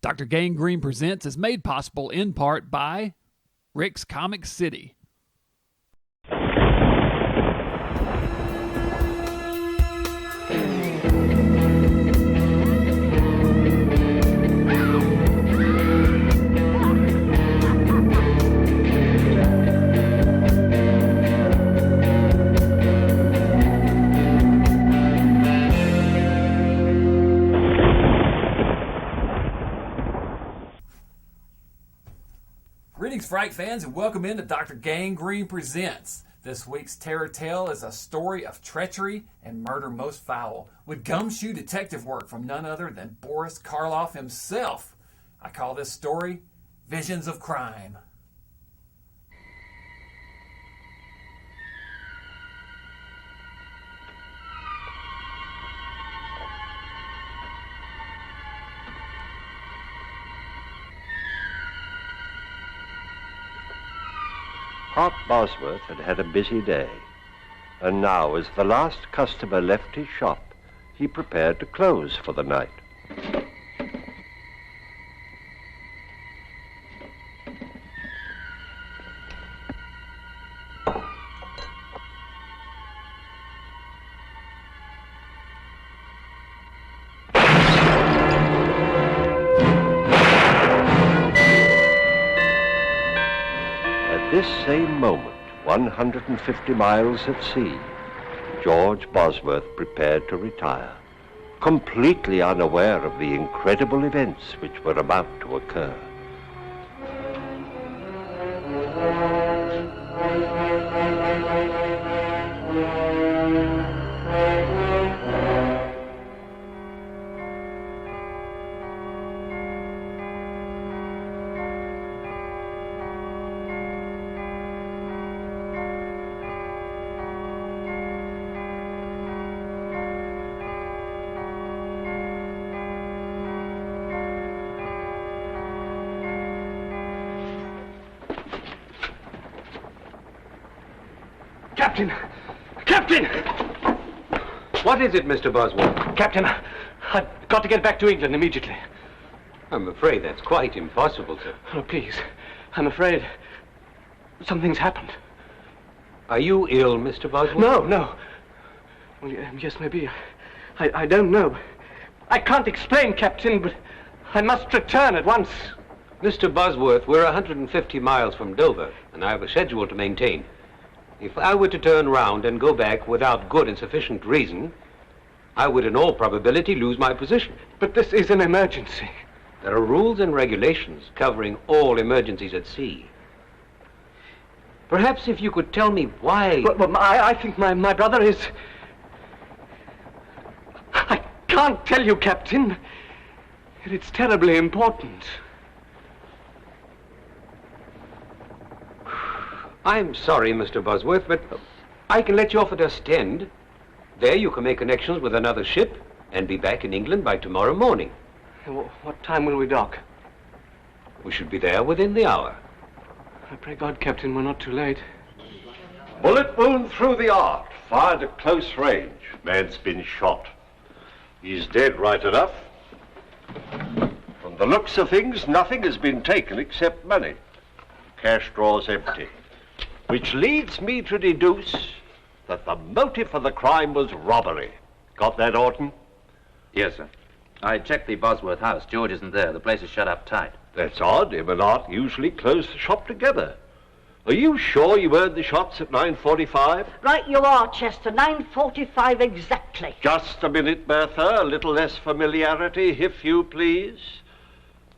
Dr. Gangrene Presents is made possible in part by Rick's Comic City. Greetings, Fright fans, and welcome into Dr. Gangrene Presents. This week's terror tale is a story of treachery and murder most foul, with gumshoe detective work from none other than Boris Karloff himself. I call this story Visions of Crime. Hart Bosworth had had a busy day, and now, as the last customer left his shop, he prepared to close for the night. At this same moment, 150 miles at sea, George Bosworth prepared to retire, completely unaware of the incredible events which were about to occur. Captain! Captain! What is it, Mr. Bosworth? Captain, I've got to get back to England immediately. I'm afraid that's quite impossible, sir. Oh, please. I'm afraid something's happened. Are you ill, Mr. Bosworth? No. Well, yes, maybe. I don't know. I can't explain, Captain, but I must return at once. Mr. Bosworth, we're 150 miles from Dover, and I have a schedule to maintain. If I were to turn round and go back without good and sufficient reason, I would in all probability lose my position. But this is an emergency. There are rules and regulations covering all emergencies at sea. Perhaps if you could tell me why... Well, I think my brother is... I can't tell you, Captain. It's terribly important. I'm sorry, Mr. Bosworth, but I can let you off at Ostend. There you can make connections with another ship and be back in England by tomorrow morning. What time will we dock? We should be there within the hour. I pray God, Captain, we're not too late. Bullet wound through the arc, fired at close range. Man's been shot. He's dead right enough. From the looks of things, nothing has been taken except money. Cash drawers empty. Which leads me to deduce that the motive for the crime was robbery. Got that, Orton? Yes, sir. I checked the Bosworth house. George isn't there. The place is shut up tight. That's odd. Him and Art usually close the shop together. Are you sure you heard the shots at 9:45? Right you are, Chester. 9:45 exactly. Just a minute, Bertha. A little less familiarity, if you please.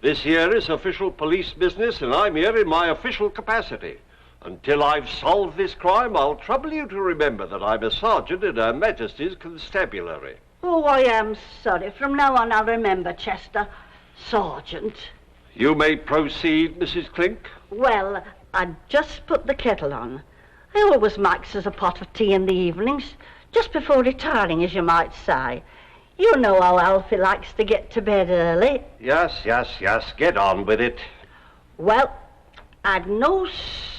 This here is official police business, and I'm here in my official capacity. Until I've solved this crime, I'll trouble you to remember that I'm a sergeant in Her Majesty's Constabulary. Oh, I am sorry. From now on, I'll remember, Chester. Sergeant. You may proceed, Mrs. Clink. Well, I just put the kettle on. I always makes us a pot of tea in the evenings, just before retiring, as you might say. You know how Alfie likes to get to bed early. Yes. Get on with it. Well, I'd no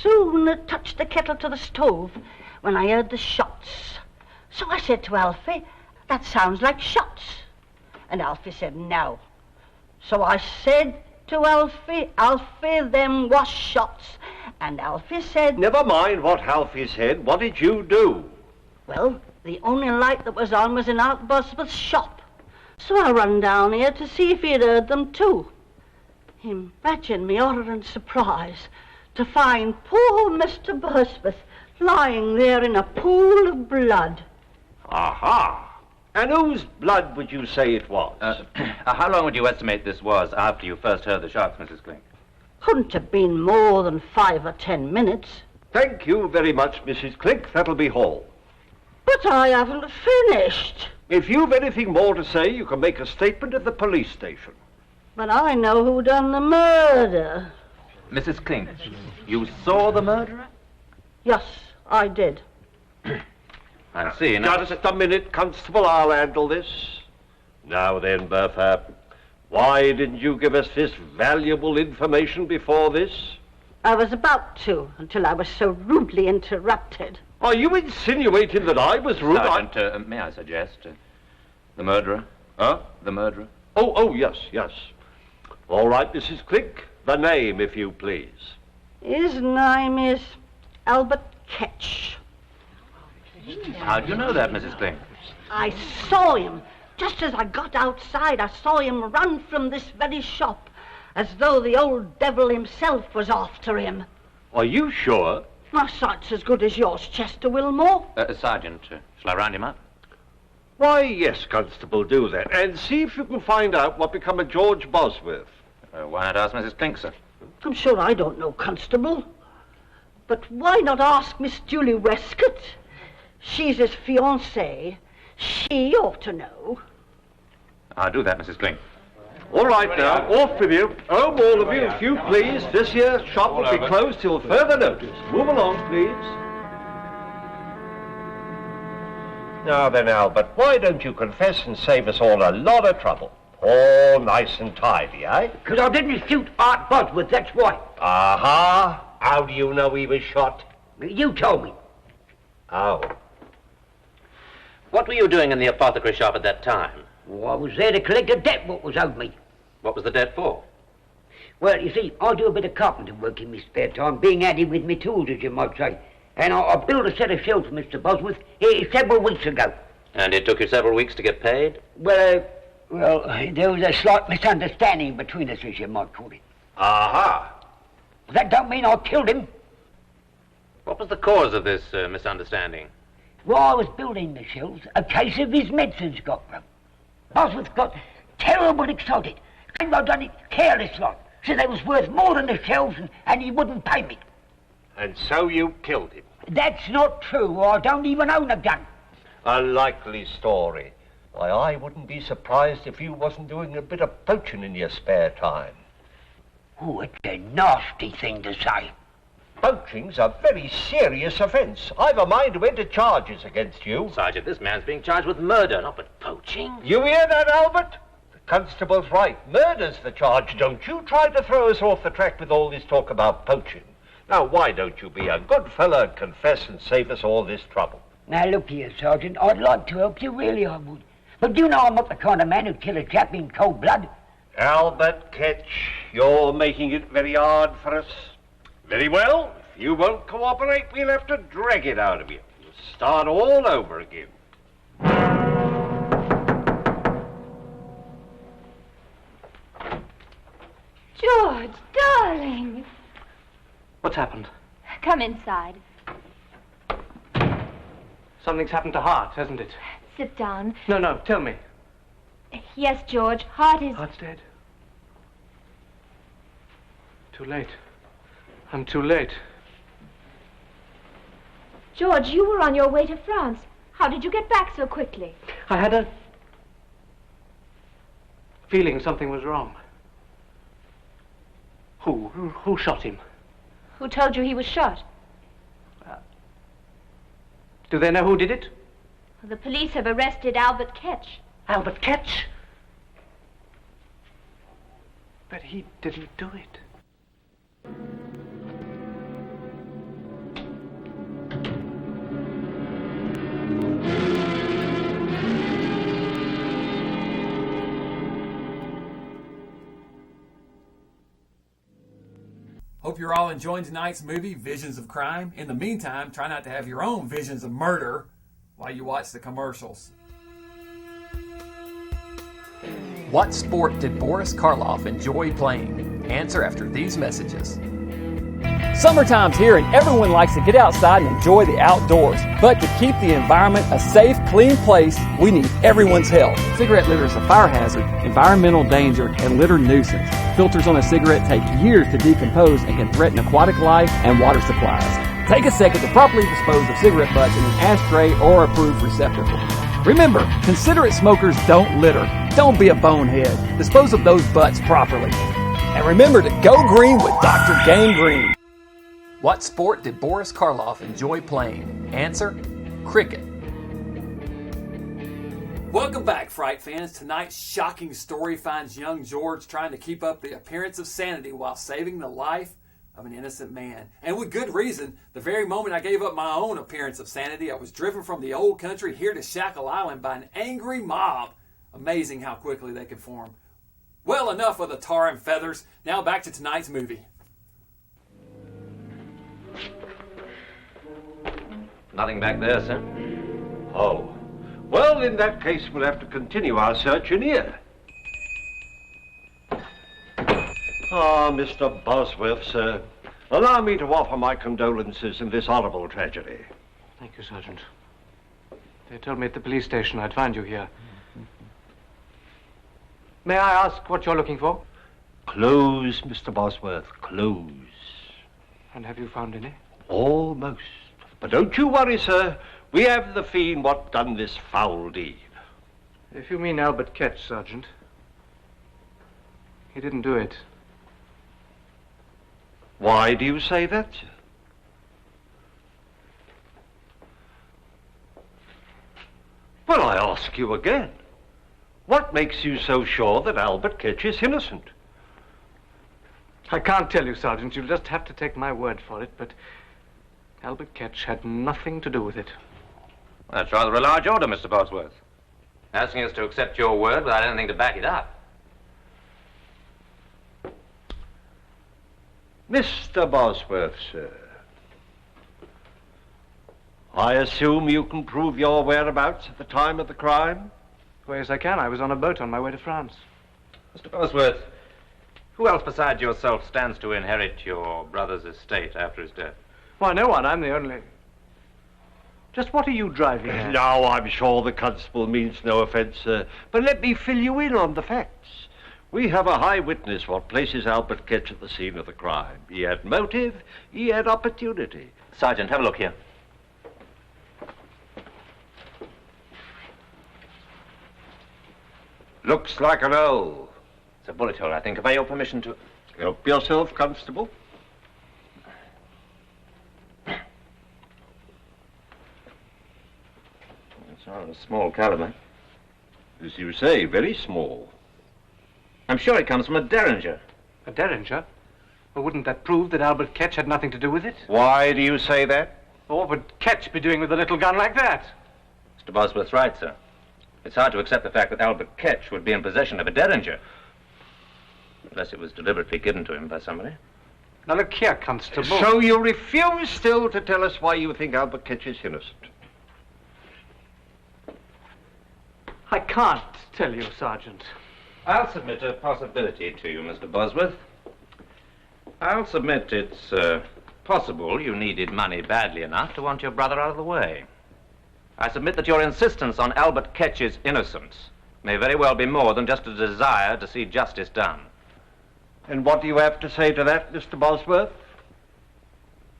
sooner touched the kettle to the stove when I heard the shots. So I said to Alfie, that sounds like shots. And Alfie said, no. So I said to Alfie, Alfie, them was shots. And Alfie said... Never mind what Alfie said. What did you do? Well, the only light that was on was in Aunt Bosworth's shop. So I run down here to see if he'd heard them too. Imagine me horror and surprise to find poor Mr. Bosworth lying there in a pool of blood. Aha! And whose blood would you say it was? How long would you estimate this was after you first heard the shots, Mrs. Clink? Couldn't have been more than 5 or 10 minutes. Thank you very much, Mrs. Clink. That'll be all. But I haven't finished. If you've anything more to say, you can make a statement at the police station. But I know who done the murder. Mrs. Clink, you saw the murderer? Yes, I did. I see. Now, Just a minute, Constable. I'll handle this. Now then, Bertha, why didn't you give us this valuable information before this? I was about to, until I was so rudely interrupted. Are you insinuating that I was rude? Sergeant, may I suggest the murderer? Huh? The murderer? Oh, yes. All right, Mrs. Clink. The name, if you please. His name is Albert Ketch. How do you know that, Mrs. Clink? I saw him. Just as I got outside, I saw him run from this very shop, as though the old devil himself was after him. Are you sure? My sight's as good as yours, Chester Wilmore. Sergeant, shall I round him up? Why, yes, Constable, do that. And see if you can find out what become of George Bosworth. Why not ask Mrs. Clink, sir? I'm sure I don't know, Constable. But why not ask Miss Julie Westcott? She's his fiancée. She ought to know. I'll do that, Mrs. Clink. All right now, off with you. Home, all of you, if you please. This here shop will be closed till further notice. Move along, please. Now then, Albert, why don't you confess and save us all a lot of trouble? All nice and tidy, eh? Because I didn't shoot Art Bosworth, that's why. Aha! How do you know he was shot? You told me. Oh. What were you doing in the apothecary shop at that time? I was there to collect a debt what was owed me. What was the debt for? Well, you see, I do a bit of carpenter work in my spare time, being handy with my tools, as you might say. And I built a set of shelves for Mr. Bosworth several weeks ago. And it took you several weeks to get paid? Well, there was a slight misunderstanding between us, as you might call it. Aha! That don't mean I killed him. What was the cause of this misunderstanding? While I was building the shelves, a case of his medicines got broke. Bosworth got terrible excited. Claimed I'd done it careless like. Said they was worth more than the shelves and he wouldn't pay me. And so you killed him? That's not true. I don't even own a gun. A likely story. Why, I wouldn't be surprised if you wasn't doing a bit of poaching in your spare time. Oh, it's a nasty thing to say. Poaching's a very serious offence. I've a mind to enter charges against you. Sergeant, this man's being charged with murder, not with poaching. You hear that, Albert? The constable's right. Murder's the charge. Don't you try to throw us off the track with all this talk about poaching. Now, why don't you be a good fellow and confess and save us all this trouble? Now, look here, Sergeant. I'd like to help you, really I would. But you know I'm not the kind of man who'd kill a chap in cold blood. Albert Ketch, you're making it very hard for us. Very well. If you won't cooperate, we'll have to drag it out of you. We'll start all over again. George, darling. What's happened? Come inside. Something's happened to Hart, hasn't it? Sit down. No, tell me. Yes, George, Hart is... Hart's dead. Too late. I'm too late. George, you were on your way to France. How did you get back so quickly? I had a feeling something was wrong. Who shot him? Who told you he was shot? Do they know who did it? The police have arrested Albert Ketch. Albert Ketch? But he didn't do it. Hope you're all enjoying tonight's movie, Visions of Crime. In the meantime, try not to have your own visions of murder while you watch the commercials. What sport did Boris Karloff enjoy playing? Answer after these messages. Summertime's here and everyone likes to get outside and enjoy the outdoors. But to keep the environment a safe, clean place, we need everyone's help. Cigarette litter is a fire hazard, environmental danger, and litter nuisance. Filters on a cigarette take years to decompose and can threaten aquatic life and water supplies. Take a second to properly dispose of cigarette butts in an ashtray or approved receptacle. Remember, considerate smokers don't litter. Don't be a bonehead. Dispose of those butts properly. And remember to go green with Dr. Gangrene. What sport did Boris Karloff enjoy playing? Answer, cricket. Welcome back, Fright fans. Tonight's shocking story finds young George trying to keep up the appearance of sanity while saving the life of an innocent man. And with good reason. The very moment I gave up my own appearance of sanity, I was driven from the old country here to Shackle Island by an angry mob. Amazing how quickly they could form. Well, enough of the tar and feathers. Now back to tonight's movie. Nothing back there, sir. Oh. Well, in that case, we'll have to continue our search in here. Ah, Mr. Bosworth, sir. Allow me to offer my condolences in this horrible tragedy. Thank you, Sergeant. They told me at the police station I'd find you here. May I ask what you're looking for? Clothes, Mr. Bosworth, clothes. And have you found any? Almost. But don't you worry, sir. We have the fiend what done this foul deed. If you mean Albert Ketch, Sergeant, he didn't do it. Why do you say that, sir? Well, I ask you again. What makes you so sure that Albert Ketch is innocent? I can't tell you, Sergeant. You'll just have to take my word for it, but Albert Ketch had nothing to do with it. That's rather a large order, Mr. Bosworth. Asking us to accept your word without anything to back it up. Mr. Bosworth, sir. I assume you can prove your whereabouts at the time of the crime? Well, yes, I can. I was on a boat on my way to France. Mr. Bosworth, who else besides yourself stands to inherit your brother's estate after his death? Why, no one. I'm the only... Just what are you driving at? Now, I'm sure the constable means no offence, sir, but let me fill you in on the facts. We have a high witness what places Albert Ketch at the scene of the crime. He had motive, he had opportunity. Sergeant, have a look here. Looks like an hole. It's a bullet hole, I think. Have I your permission to... Help yourself, constable. It's rather a small caliber. As you say, very small. I'm sure it comes from a derringer. A derringer? Well, wouldn't that prove that Albert Ketch had nothing to do with it? Why do you say that? Well, what would Ketch be doing with a little gun like that? Mr. Bosworth's right, sir. It's hard to accept the fact that Albert Ketch would be in possession of a derringer. Unless it was deliberately given to him by somebody. Now, look here, Constable. So you refuse still to tell us why you think Albert Ketch is innocent? I can't tell you, Sergeant. I'll submit a possibility to you, Mr. Bosworth. I'll submit it's possible you needed money badly enough to want your brother out of the way. I submit that your insistence on Albert Ketch's innocence may very well be more than just a desire to see justice done. And what do you have to say to that, Mr. Bosworth?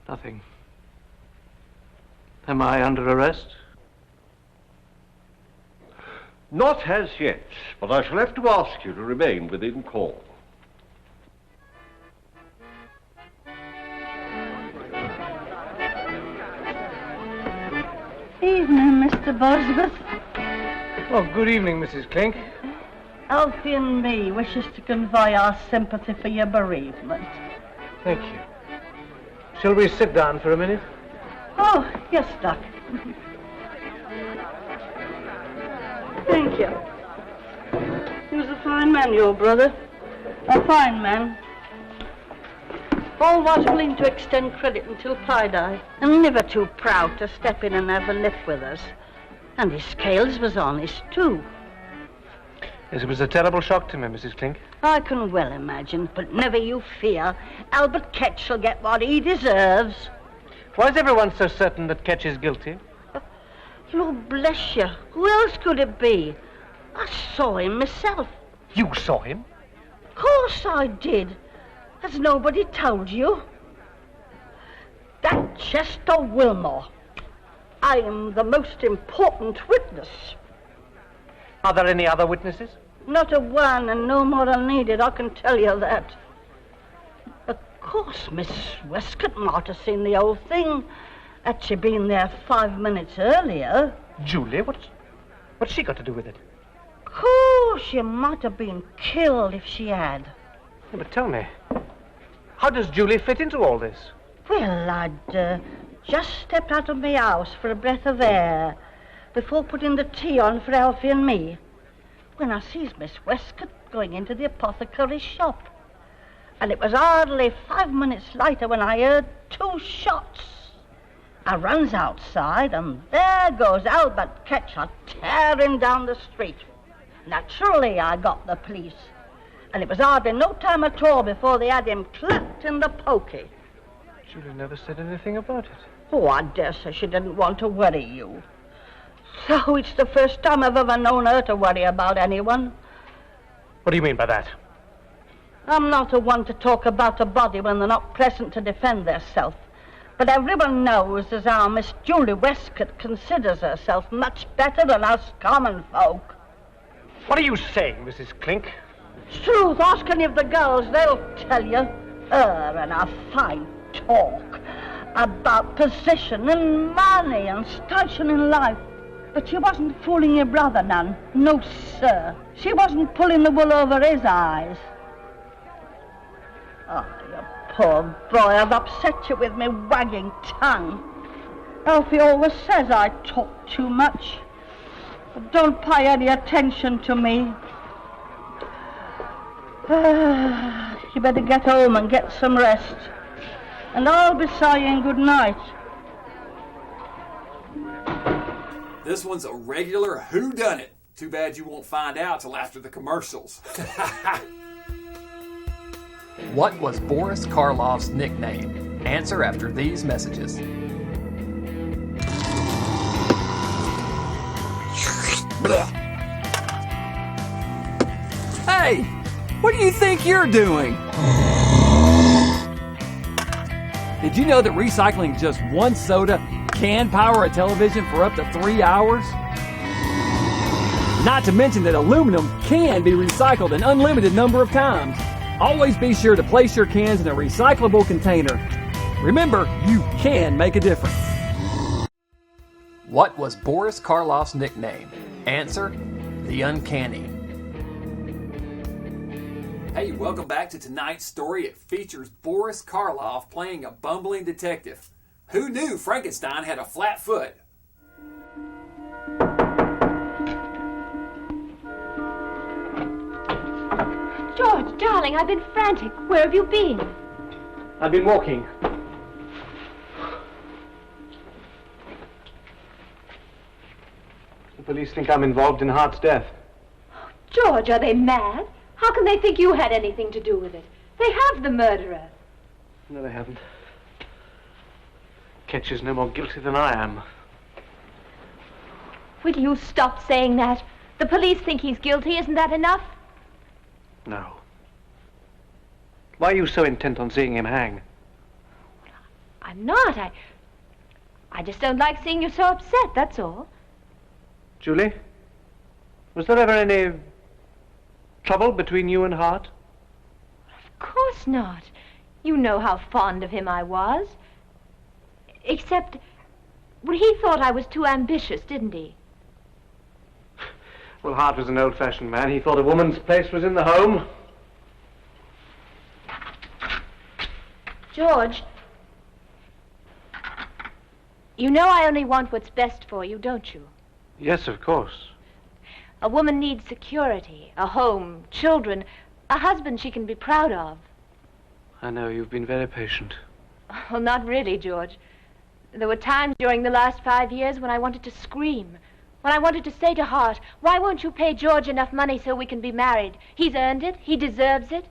Nothing. Am I under arrest? Not as yet, but I shall have to ask you to remain within call. Evening, Mr. Bosworth. Oh, good evening, Mrs. Clink. Alfie and me wishes to convey our sympathy for your bereavement. Thank you. Shall we sit down for a minute? Oh, yes, Doc. Thank you. He was a fine man, your brother. A fine man. Always willing to extend credit until Pi died, and never too proud to step in and have a lift with us. And his scales was honest, too. Yes, it was a terrible shock to me, Mrs. Clink. I can well imagine, but never you fear. Albert Ketch shall get what he deserves. Why is everyone so certain that Ketch is guilty? Lord bless you. Who else could it be? I saw him myself. You saw him? Of course I did. Has nobody told you? That Chester Wilmore. I am the most important witness. Are there any other witnesses? Not a one, and no more are needed, I can tell you that. Of course, Miss Westcott might have seen the whole thing. Had she been there 5 minutes earlier. Julie? What's she got to do with it? Of course, she might have been killed if she had. Yeah, but tell me, how does Julie fit into all this? Well, I'd just stepped out of my house for a breath of air before putting the tea on for Alfie and me, when I sees Miss Westcott going into the apothecary's shop. And it was hardly 5 minutes later when I heard 2 shots. I runs outside, and there goes Albert Ketch tearing down the street. Naturally, I got the police, and it was hardly no time at all before they had him clapped in the pokey. Julie never said anything about it. Oh, I dare say she didn't want to worry you. So it's the first time I've ever known her to worry about anyone. What do you mean by that? I'm not the one to talk about a body when they're not present to defend theirself. But everyone knows as how Miss Julie Westcott considers herself much better than us common folk. What are you saying, Mrs. Clink? It's truth. Ask any of the girls, they'll tell you. Her and her fine talk about position and money and station in life. But she wasn't fooling your brother none. No, sir. She wasn't pulling the wool over his eyes. Oh, you poor boy, I've upset you with me wagging tongue. Alfie always says I talk too much. But don't pay any attention to me. You better get home and get some rest. And I'll be saying good night. This one's a regular whodunit. Too bad you won't find out till after the commercials. What was Boris Karloff's nickname? Answer after these messages. Hey, what do you think you're doing? Did you know that recycling just one soda can power a television for up to 3 hours? Not to mention that aluminum can be recycled an unlimited number of times. Always be sure to place your cans in a recyclable container. Remember, you can make a difference. What was Boris Karloff's nickname? Answer, the Uncanny. Hey, welcome back to tonight's story. It features Boris Karloff playing a bumbling detective. Who knew Frankenstein had a flat foot? George, darling, I've been frantic. Where have you been? I've been walking. The police think I'm involved in Hart's death. George, are they mad? How can they think you had anything to do with it? They have the murderer. No, they haven't. Ketch is no more guilty than I am. Will you stop saying that? The police think he's guilty. Isn't that enough? No. Why are you so intent on seeing him hang? I'm not. I just don't like seeing you so upset, that's all. Julie, was there ever any trouble between you and Hart? Of course not. You know how fond of him I was. Except, well, he thought I was too ambitious, didn't he? Well, Hart was an old-fashioned man. He thought a woman's place was in the home. George, you know I only want what's best for you, don't you? Yes, of course. A woman needs security, a home, children, a husband she can be proud of. I know, you've been very patient. Well, not really, George. There were times during the last 5 years when I wanted to scream. When I wanted to say to Hart, why won't you pay George enough money so we can be married? He's earned it. He deserves it.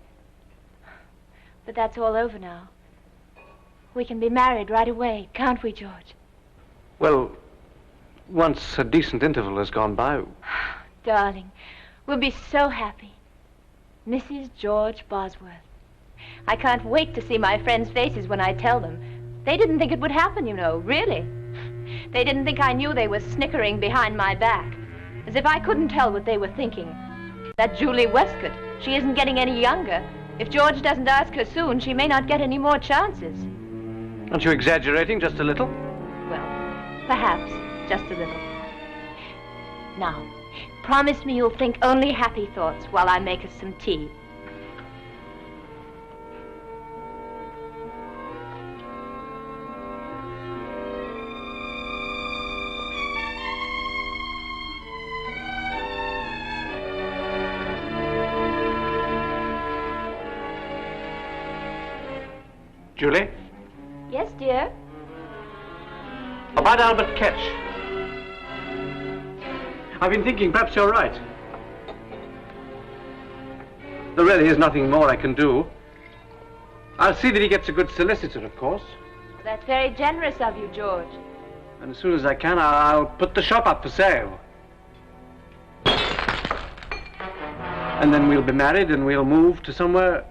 But that's all over now. We can be married right away, can't we, George? Well, once a decent interval has gone by. Darling, we'll be so happy. Mrs. George Bosworth. I can't wait to see my friends' faces when I tell them. They didn't think it would happen, you know, really. They didn't think I knew they were snickering behind my back, as if I couldn't tell what they were thinking. That Julie Westcott, she isn't getting any younger. If George doesn't ask her soon, she may not get any more chances. Aren't you exaggerating just a little? Well, perhaps, just a little. Now, promise me you'll think only happy thoughts while I make us some tea. Julie? Yes, dear? About Albert Ketch. I've been thinking perhaps you're right. There really is nothing more I can do. I'll see that he gets a good solicitor, of course. That's very generous of you, George. And as soon as I can, I'll put the shop up for sale. And then we'll be married and we'll move to somewhere...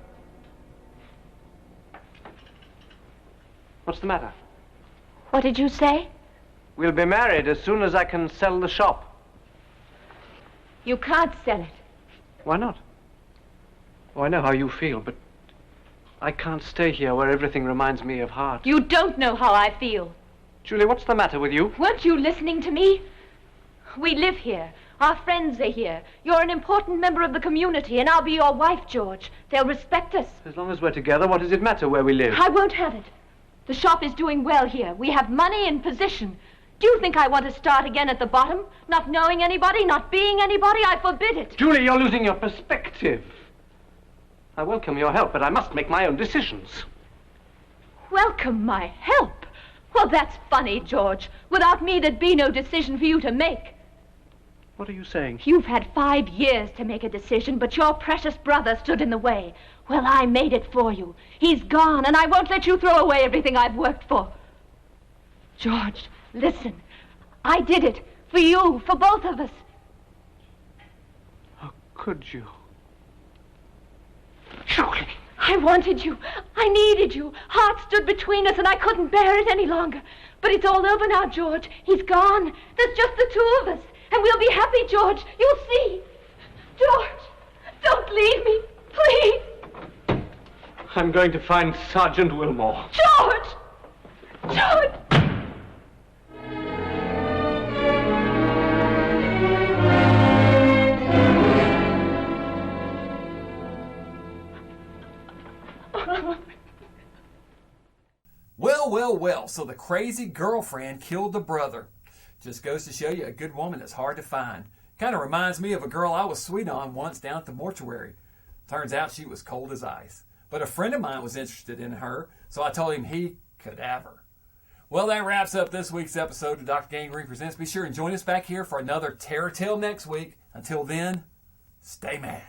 What's the matter? What did you say? We'll be married as soon as I can sell the shop. You can't sell it. Why not? Oh, I know how you feel, but I can't stay here where everything reminds me of Hart. You don't know how I feel. Julie, what's the matter with you? Weren't you listening to me? We live here. Our friends are here. You're an important member of the community, and I'll be your wife, George. They'll respect us. As long as we're together, what does it matter where we live? I won't have it. The shop is doing well here. We have money and position. Do you think I want to start again at the bottom? Not knowing anybody, not being anybody? I forbid it. Julie, you're losing your perspective. I welcome your help, but I must make my own decisions. Welcome my help? Well, that's funny, George. Without me, there'd be no decision for you to make. What are you saying? You've had 5 years to make a decision, but your precious brother stood in the way. Well, I made it for you. He's gone, and I won't let you throw away everything I've worked for. George, listen. I did it. For you, for both of us. How could you? Julie! I wanted you. I needed you. Hart stood between us, and I couldn't bear it any longer. But it's all over now, George. He's gone. There's just the two of us. And we'll be happy, George. You'll see. George, don't leave me. Please. I'm going to find Sergeant Wilmore. George! George! Well, so the crazy girlfriend killed the brother. Just goes to show you a good woman is hard to find. Kind of reminds me of a girl I was sweet on once down at the mortuary. Turns out she was cold as ice. But a friend of mine was interested in her, so I told him he could have her. Well, that wraps up this week's episode of Dr. Gangrene Presents. Be sure and join us back here for another terror tale next week. Until then, stay mad.